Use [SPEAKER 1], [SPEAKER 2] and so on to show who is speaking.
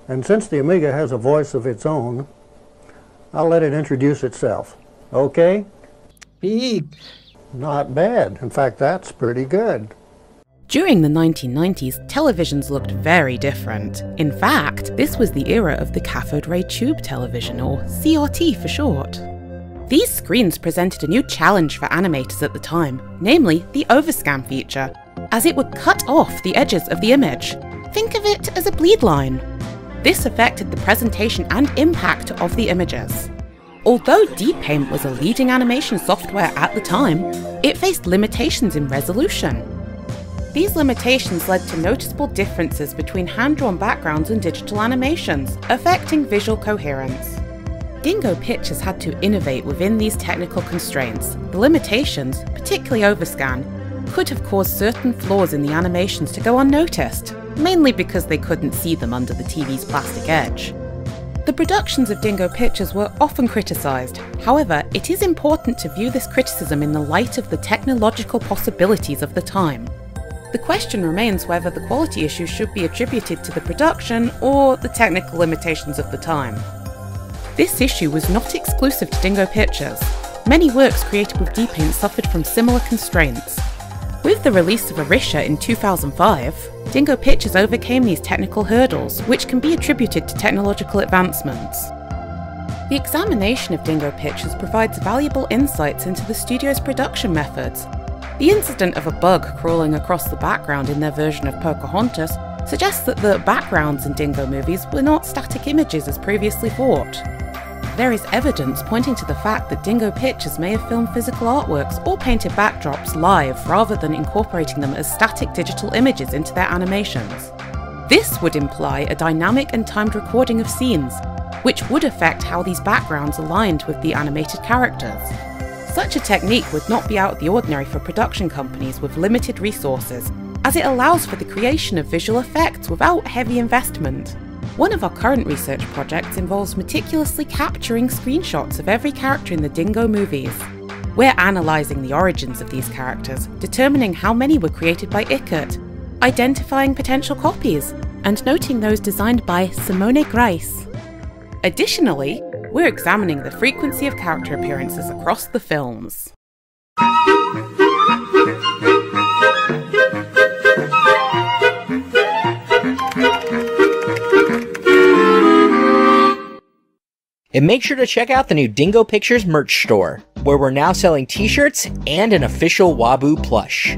[SPEAKER 1] And since the Amiga has a voice of its own, I'll let it introduce itself. Okay?
[SPEAKER 2] Beep.
[SPEAKER 1] Not bad. In fact, that's pretty good.
[SPEAKER 3] During the 1990s, televisions looked very different. In fact, this was the era of the cathode ray tube television, or CRT for short. These screens presented a new challenge for animators at the time, namely the overscan feature, as it would cut off the edges of the image. Think of it as a bleed line. This affected the presentation and impact of the images. Although Dpaint was a leading animation software at the time, it faced limitations in resolution. These limitations led to noticeable differences between hand-drawn backgrounds and digital animations, affecting visual coherence. Dingo Pictures had to innovate within these technical constraints. The limitations, particularly overscan, could have caused certain flaws in the animations to go unnoticed, mainly because they couldn't see them under the TV's plastic edge. The productions of Dingo Pictures were often criticised. However, it is important to view this criticism in the light of the technological possibilities of the time. The question remains whether the quality issues should be attributed to the production or the technical limitations of the time. This issue was not exclusive to Dingo Pictures. Many works created with Dpaint suffered from similar constraints. With the release of Arisha in 2005, Dingo Pictures overcame these technical hurdles, which can be attributed to technological advancements. The examination of Dingo Pictures provides valuable insights into the studio's production methods. The incident of a bug crawling across the background in their version of Pocahontas suggests that the backgrounds in Dingo movies were not static images as previously thought. There is evidence pointing to the fact that Dingo Pictures may have filmed physical artworks or painted backdrops live rather than incorporating them as static digital images into their animations. This would imply a dynamic and timed recording of scenes, which would affect how these backgrounds aligned with the animated characters. Such a technique would not be out of the ordinary for production companies with limited resources, as it allows for the creation of visual effects without heavy investment. One of our current research projects involves meticulously capturing screenshots of every character in the Dingo movies. We're analysing the origins of these characters, determining how many were created by Ikert, identifying potential copies, and noting those designed by Simone Grice. Additionally, we're examining the frequency of character appearances across the films.
[SPEAKER 2] And make sure to check out the new Dingo Pictures merch store, where we're now selling t-shirts and an official Waboo plush.